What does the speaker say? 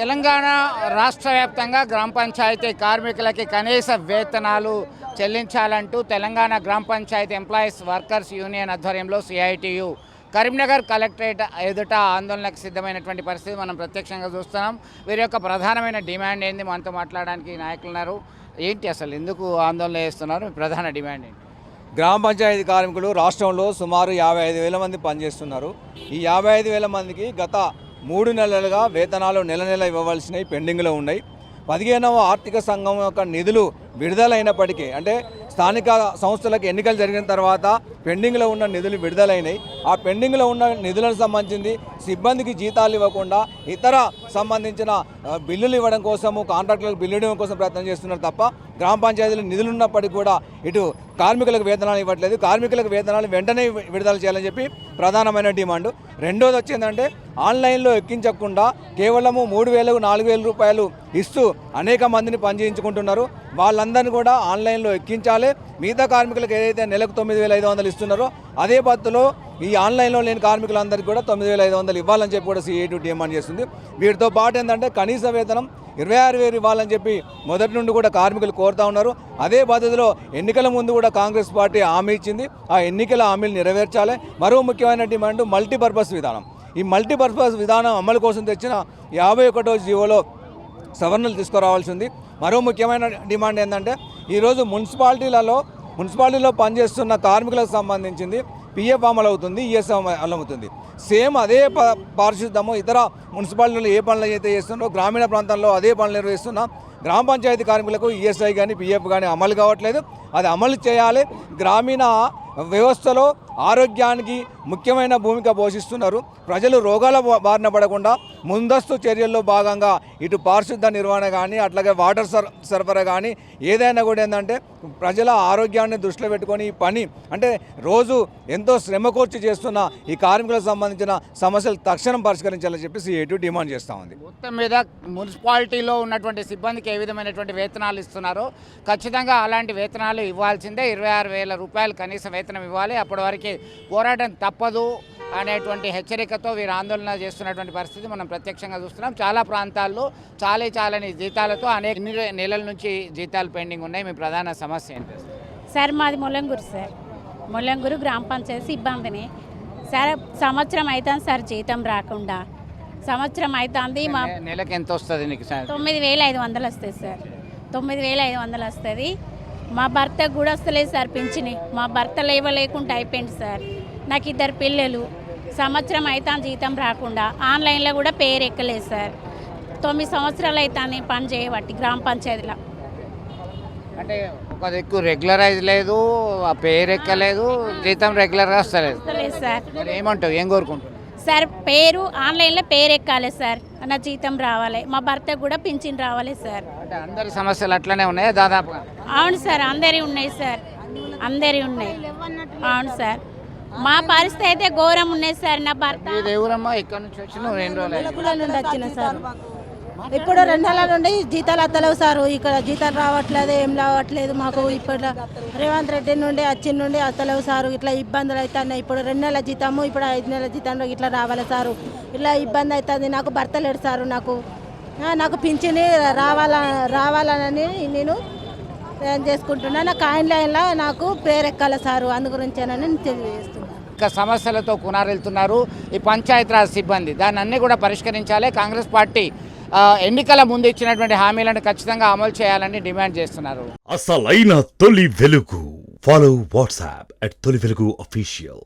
తెలంగాణ రాష్ట్ర వ్యాప్తంగా గ్రామ పంచాయతీ కార్మికులకి కనీస వేతనాలు చెల్లించాలంటూ తెలంగాణ గ్రామ పంచాయతీ ఎంప్లాయీస్ వర్కర్స్ యూనియన్ ఆధ్వర్యంలో సిఐటియు కరీంనగర్ కలెక్టరేట్ ఎదుట ఆందోళనకు సిద్ధమైనటువంటి పరిస్థితి మనం ప్రత్యక్షంగా చూస్తున్నాం. వీరి యొక్క ప్రధానమైన డిమాండ్ ఏంది? మనతో మాట్లాడడానికి నాయకులు ఉన్నారు. ఏంటి అసలు ఎందుకు ఆందోళన చేస్తున్నారు? ప్రధాన డిమాండ్ ఏంటి? గ్రామ పంచాయతీ కార్మికులు రాష్ట్రంలో సుమారు 55,000 మంది పనిచేస్తున్నారు. ఈ 55,000 మందికి గత 3 నెలలుగా వేతనాలు నెల నెల ఇవ్వవలసినవి పెండింగ్లో ఉన్నాయి. 15వ ఆర్థిక సంఘం యొక్క నిధులు విడుదలైనప్పటికీ, అంటే స్థానిక సంస్థలకు ఎన్నికలు జరిగిన తర్వాత పెండింగ్లో ఉన్న నిధులు విడుదలైనాయి. ఆ పెండింగ్లో ఉన్న నిధులకు సంబంధించి సిబ్బందికి జీతాలు ఇవ్వకుండా ఇతర సంబంధించిన బిల్లులు ఇవ్వడం కోసము, కాంట్రాక్టులకు బిల్లు ఇవ్వడం కోసం ప్రయత్నం చేస్తున్నారు తప్ప గ్రామ పంచాయతీలు నిధులు ఉన్నప్పటికీ కూడా ఇటు కార్మికులకు వేతనాలు ఇవ్వట్లేదు. కార్మికులకు వేతనాలు వెంటనే విడుదల చేయాలని చెప్పి ప్రధానమైన డిమాండ్. రెండోది వచ్చిందంటే ఆన్లైన్లో ఎక్కించకుండా కేవలము 3,000, 4,000 రూపాయలు ఇస్తూ అనేక మందిని పనిచేయించుకుంటున్నారు. వాళ్ళందరినీ కూడా ఆన్లైన్లో ఎక్కించాలి. మిగతా కార్మికులకు ఏదైతే నెలకు 9,500 ఇస్తున్నారో అదే పద్ధతిలో ఈ ఆన్లైన్లో లేని కార్మికులందరికీ కూడా 9,500 ఇవ్వాలని చెప్పి కూడా సిఐటి డిమాండ్ చేస్తుంది. వీటితో పాటు ఏంటంటే కనీస వేతనం 26,000 ఇవ్వాలని చెప్పి మొదటి నుండి కూడా కార్మికులు కోరుతూ ఉన్నారు. అదే పద్ధతిలో ఎన్నికల ముందు కూడా కాంగ్రెస్ పార్టీ హామీ ఇచ్చింది. ఆ ఎన్నికల హామీలు నెరవేర్చాలి. మరో ముఖ్యమైన డిమాండ్ మల్టీపర్పస్ విధానం. ఈ మల్టీపర్పస్ విధానం అమలు కోసం తెచ్చిన 51వ జీవోలో సవరణలు తీసుకురావాల్సింది. మరో ముఖ్యమైన డిమాండ్ ఏంటంటే ఈరోజు మున్సిపాలిటీలో పనిచేస్తున్న కార్మికులకు సంబంధించింది పిఎఫ్ అమలు అవుతుంది, ఈఎస్ఐ అమలు అవుతుంది. సేమ్ అదే పారిశుద్ధము ఇతర మున్సిపాలిటీలో ఏ పనులు అయితే చేస్తున్నారో గ్రామీణ ప్రాంతాల్లో అదే పనులు నిర్వహిస్తున్న గ్రామ పంచాయతీ కార్మికులకు ఈఎస్ఐ కానీ పిఎఫ్ కానీ అమలు కావట్లేదు. అది అమలు చేయాలి. గ్రామీణ వ్యవస్థలో ఆరోగ్యానికి ముఖ్యమైన భూమిక పోషిస్తున్నారు. ప్రజలు రోగాల బారిన పడకుండా ముందస్తు చర్యల్లో భాగంగా ఇటు పారిశుద్ధ నిర్వహణ కానీ అట్లాగే వాటర్ సరఫరా కానీ ఏదైనా కూడా ఏంటంటే ప్రజల ఆరోగ్యాన్ని దృష్టిలో పెట్టుకొని ఈ పని అంటే రోజు ఎంతో శ్రమ కూర్చి చేస్తున్న ఈ కార్మికులకు సంబంధించిన సమస్యలు తక్షణం పరిష్కరించాలని చెప్పి సిఐటి డిమాండ్ చేస్తూ ఉంది. మొత్తం మీద మున్సిపాలిటీలో ఉన్నటువంటి సిబ్బందికి ఏ విధమైనటువంటి వేతనాలు ఇస్తున్నారో ఖచ్చితంగా అలాంటి వేతనాలు ఇవ్వాల్సిందే. 26,000 రూపాయలు కనీస వేతనం ఇవ్వాలి. అప్పటి వరకు పోరాటం తప్పదు అనేటువంటి హెచ్చరికతో వీరు ఆందోళన చేస్తున్నటువంటి పరిస్థితి మనం ప్రత్యక్షంగా చూస్తున్నాం. చాలా ప్రాంతాల్లో చాలని జీతాలతో అనేక నెలల నుంచి జీతాలు పెండింగ్ ఉన్నాయి. మీ ప్రధాన సమస్య ఏంటి సార్? మాది ముల్లంగూరు సార్. ముల్లంగూరు గ్రామ పంచాయతీ సిబ్బందిని సార్. సంవత్సరం అవుతుంది సార్ జీతం రాకుండా. సంవత్సరం అవుతుంది. మా నెలకు ఎంత వస్తుంది నీకు? 9,500 వస్తుంది సార్. 9,500 వస్తుంది. మా భర్తకు కూడా వస్తలేదు సార్ పింఛని. మా భర్త లేవలేకుండా అయిపోయింది సార్. నాకు 2 పిల్లలు. సంవత్సరం అవుతాను జీతం రాకుండా. ఆన్లైన్లో కూడా పేరు ఎక్కలేదు సార్. 9 సంవత్సరాలు అవుతాను పని చేయబట్టి గ్రామ పంచాయతీలో. అంటే ఒక దిక్కు రెగ్యులరైజ్ లేదు, ఆ పేరు ఎక్కలేదు, జీతం రెగ్యులర్గా వస్తలేదు సార్. ఏమంటావు? ఏం కోరుకుంటున్నావు సార్? పేరు ఆన్లైన్లో పేరు ఎక్కాలి సార్. నా జీతం రావాలి. మా భర్తకు కూడా పింఛన్ రావాలి సార్. అంటే అందరి సమస్యలు అట్లనే ఉన్నాయా దాదాపుగా? అవును సార్, అందరి ఉన్నాయి సార్. అందరి ఉన్నాయి. అవును సార్, మా పరిస్థితి అయితే ఘోరం ఉన్నాయి సార్. నా భర్త దేవురమ్మా ఇక్కడ నుంచి వచ్చిన 2 రోజులు వచ్చిన సార్. ఇప్పుడు 2 నెలల నుండి జీతాలు వస్తలేవు సార్. ఇక్కడ జీతాలు రావట్లేదు, ఏం రావట్లేదు మాకు. ఇప్పుడు రేవంత్ రెడ్డి నుండి వచ్చిన నుండి వస్తలేవు సార్. ఇట్లా ఇబ్బందులు అవుతున్నాయి. ఇప్పుడు 2 నెలల జీతము, ఇప్పుడు 5 నెలల జీతంలో ఇట్లా రావాలి సారు. ఇట్లా ఇబ్బంది అవుతుంది. నాకు భర్త లేడు సారు. నాకు పింఛని రావాలని నేను ఏం చేసుకుంటున్నా. నాకు ఆన్లైన్లో నాకు పేరు ఎక్కాలి సారు. అందు గురించేనని నేను తెలియజేస్తున్నాను. ఇంకా సమస్యలతో కునారెళ్తున్నారు ఈ పంచాయతీరాజ్ సిబ్బంది. దాన్ని అన్నీ కూడా పరిష్కరించాలి. కాంగ్రెస్ పార్టీ ఎన్నికల ముందు ఇచ్చినటువంటి హామీలను ఖచ్చితంగా అమలు చేయాలని డిమాండ్ చేస్తున్నారు. అసలైన తొలి వెలుగు. ఫాలో వాట్సాప్ @తొలి వెలుగు అఫీషియల్.